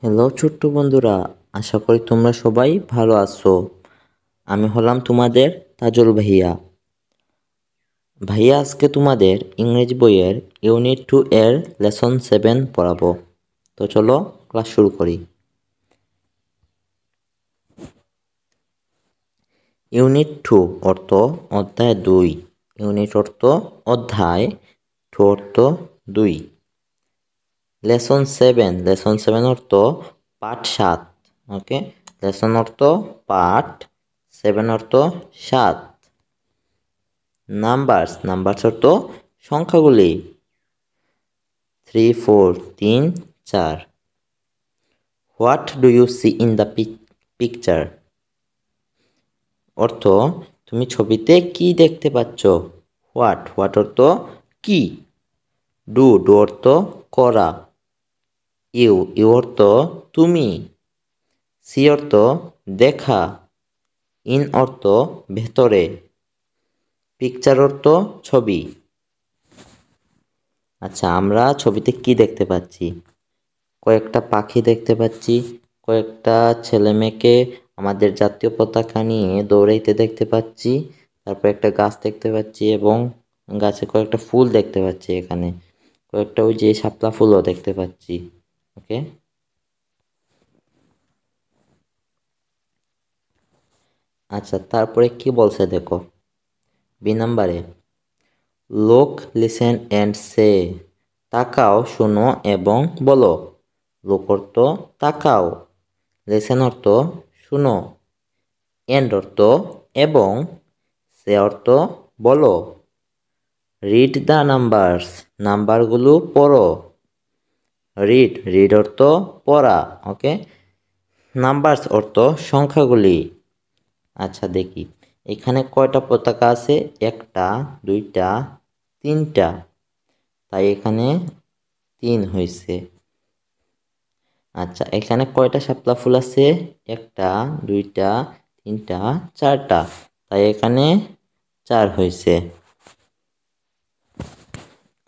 Hello ছোট্ট বন্ধুরা, আশা করি তোমরা সবাই ভালো আছো। আমি হলাম তোমাদের তাজুল ভাইয়া। ভাইয়া আজকে তোমাদের ইংরেজি বইয়ের ইউনিট 2 এর লেসন 7 পড়াবো। তো চলো ক্লাস শুরু করি। ইউনিট 2 অর্থ অধ্যায় 2। ইউনিট অর্থ অধ্যায়, 2 অর্থ 2। লেসন 7 অর্থ পাঠ 7। ওকে, লেসন অর্থ পাঠ, 7 অর্থ 7। নাম্বারস অর্থ সংখ্যাগুলি, 3 4 3 4। What do you see in the picture অর্থ তুমি ছবিতে কি দেখতে পাচ্ছ। হোয়াট অর্থ কি। ডু অর্থ করা। ইউ অর্থ তুমি। সি অর্থ দেখা। ইন অর্থ ভেতরে। পিকচার অর্থ ছবি। আচ্ছা, আমরা ছবিতে কি দেখতে পাচ্ছি? কয়েকটা পাখি দেখতে পাচ্ছি, কয়েকটা ছেলে মেয়েকে আমাদের জাতীয় পতাকা নিয়ে দৌড়াইতে দেখতে পাচ্ছি, তারপর একটা গাছ দেখতে পাচ্ছি এবং গাছে কয়েকটা ফুল দেখতে পাচ্ছি, এখানে কয়েকটা ওই যে শাপলা ফুলও দেখতে পাচ্ছি। ওকে, আচ্ছা, তারপরে কি বলছে দেখো। বি নাম্বারে, লোক লিসেন অ্যান্ড সে, তাকাও শোনো এবং বলো। লোক অর্থ তাকাও, লিসেন অর্থ শুনো, এন্ড অর্থ এবং, সে অর্থ বলো। রিড দ্য নাম্বারস, নাম্বারগুলো পড়ো। রিড অর্থ পড়া। ওকে, নাম্বারস অর্থ সংখ্যাগুলি। আচ্ছা দেখি, এখানে কয়টা পতাকা আছে? একটা, দুইটা, তিনটা, তাই এখানে 3 হয়েছে। আচ্ছা, এখানে কয়টা শাপলা ফুল আছে? একটা, দুইটা, তিনটা, চারটা, তাই এখানে 4 হয়েছে।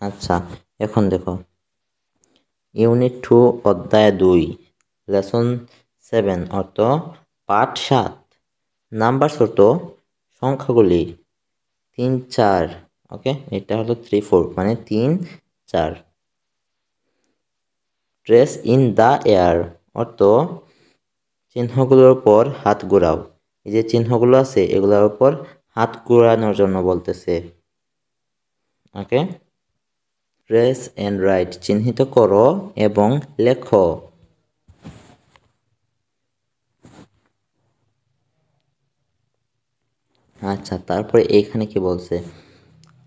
আচ্ছা, এখন দেখো, ইউনিট 2 অধ্যায় 2 লেসন 7 অর্থ পাঠ 7। নাম্বারস অর্থ সংখ্যাগুলি, 3 4। ওকে, এটা হলো 3 4 মানে 3 4। ট্রেস ইন দ্য এয়ার অর্থ চিহ্নগুলোর উপর হাত ঘোরাও। এই যে চিহ্নগুলো আছে এগুলোর উপর হাত ঘোরানোর জন্য বলতেছে। ওকে, ট্রেস এন্ড রাইট চিহ্নিত করো এবং লেখো। আচ্ছা, তারপরে এখানে কি বলছে?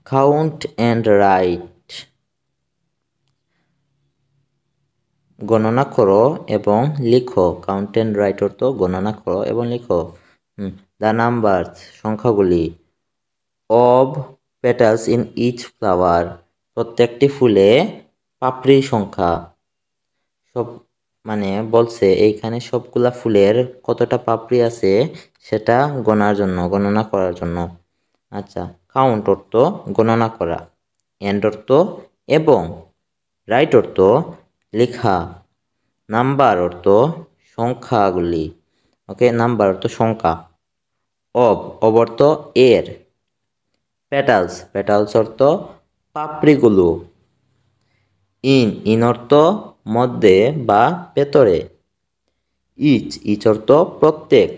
কাউন্ট এন্ড রাইট, গণনা করো এবং লিখো। কাউন্ট এন্ড রাইট অর্থ গণনা করো এবং লিখো। দ্য নাম্বারস সংখ্যাগুলি, of petals in each flower প্রত্যেকটি ফুলে পাপড়ির সংখ্যা। সব মানে বলছে এইখানে সবগুলা ফুলের কতটা পাপড়ি আছে সেটা গণনা করার জন্য। আচ্ছা, কাউন্ট অর্থ গণনা করা, এন্ড অর্থ এবং, রাইট অর্থ লেখা, নাম্বার অর্থ সংখ্যাগুলি। ওকে, নাম্বার অর্থ সংখ্যা। অব অর্থ এর। পেটালস অর্থ পাপড়িগুলো। ইন অর্থ মধ্যে বা ভেতরে। ইচ অর্থ প্রত্যেক।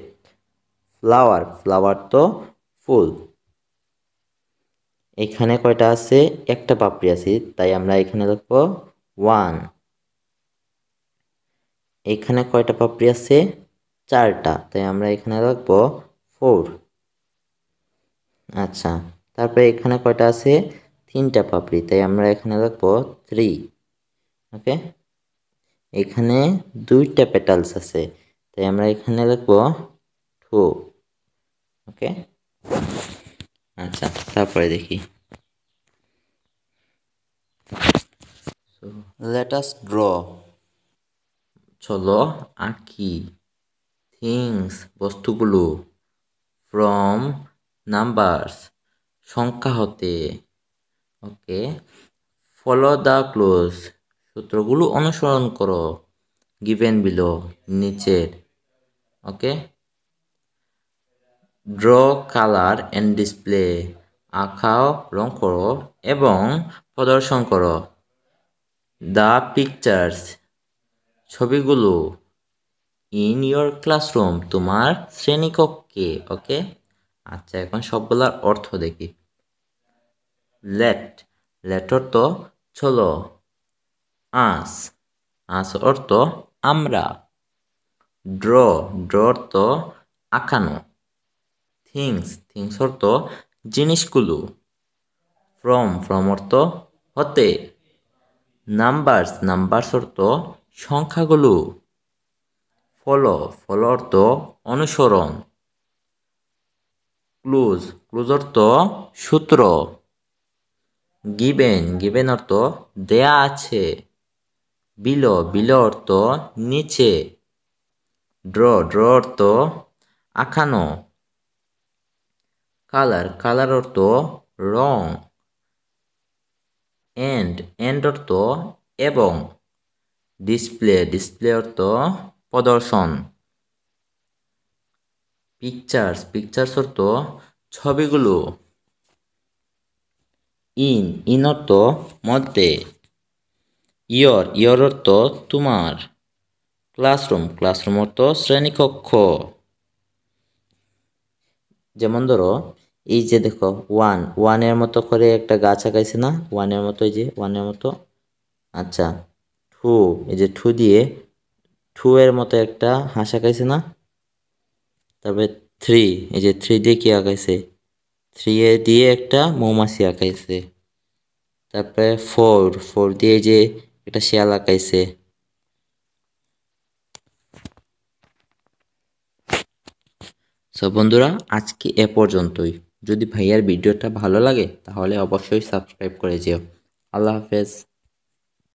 ফ্লাওয়ার তো ফুল। এখানে কয়টা আছে? একটা পাপড়ি আছে, তাই আমরা এখানে লিখবো 1। এখানে কয়টা পাপড়ি আছে? 4টা, তাই আমরা এখানে লিখবো 4। আচ্ছা, তারপরে এখানে কয়টা আছে? 3টা পাপড়ি, তাই আমরা এখানে লিখবো 3। ওকে, এখানে 2টা পেটালস আছে, তাই আমরা এখানে লিখবো 2। ওকে, আচ্ছা, তারপরে দেখি, লেট আস ড্র, চলো আঁকি। থিংস বস্তুগুলো, ফ্রম নাম্বারস সংখ্যা হতে। ওকে, ফলো দ্য ক্লোজ সূত্রগুলো অনুসরণ করো। গিভেন বিলো নিচের। ওকে, ড্র কালার অ্যান্ড ডিসপ্লে আঁকাও, রং করো এবং প্রদর্শন করো। দ্য পিকচার্স ছবিগুলো। ইন ইয়োর ক্লাসরুম তোমার শ্রেণীকক্ষে। ওকে, আচ্ছা এখন সবগুলার অর্থ দেখি। লেট, লেট অর্থ চলো। আস, আস অর্থ আমরা। ড্র, ড্র অর্থ আঁকানো। থিংস, থিংস অর্থ জিনিসগুলো। ফ্রম, ফ্রম অর্থ হতে। নাম্বারস, নাম্বারস অর্থ সংখ্যাগুলো। ফলো, ফলো অর্থ অনুসরণ। ক্লুজ, ক্লুজ অর্থ সূত্র। গিভেন, গিভেন অর্থ দেয়া আছে। বিলো, বিলো অর্থ নিচে। ড্র, ড্র অর্থ আঁকানো। কালার, কালার অর্থ রং। এন্ড, এন্ড অর্থ এবং। ডিসপ্লে, ডিসপ্লে অর্থ প্রদর্শন। পিকচার্স, পিকচার্স অর্থ ছবিগুলো। ইন, ইন অর্থ মধ্যে। ইয়র, ইয়র অর্থ তোমার। ক্লাসরুম, ক্লাসরুম অর্থ শ্রেণীকক্ষ। যেমন ধরো এই যে দেখো ওয়ান, ওয়ানের মতো করে একটা গাছ আঁকাইছে না, ওয়ানের মতো, এই যে ওয়ানের মতো। আচ্ছা, টু, এই যে টু দিয়ে টু এর মতো একটা হাঁস আঁকাইছে না। তারপরে থ্রি, এই যে থ্রি দিয়ে কি আঁকাইছে, থ্রি এ দিয়ে একটা মৌমাছি আঁকাইছে। তারপরে ফোর, ফোর দিয়ে যে একটা শিয়াল আঁকাইছে। সো বন্ধুরা, আজকে এ পর্যন্তই। যদি ভাইয়ার ভিডিওটা ভালো লাগে তাহলে অবশ্যই সাবস্ক্রাইব করে যেও। আল্লাহ হাফেজ।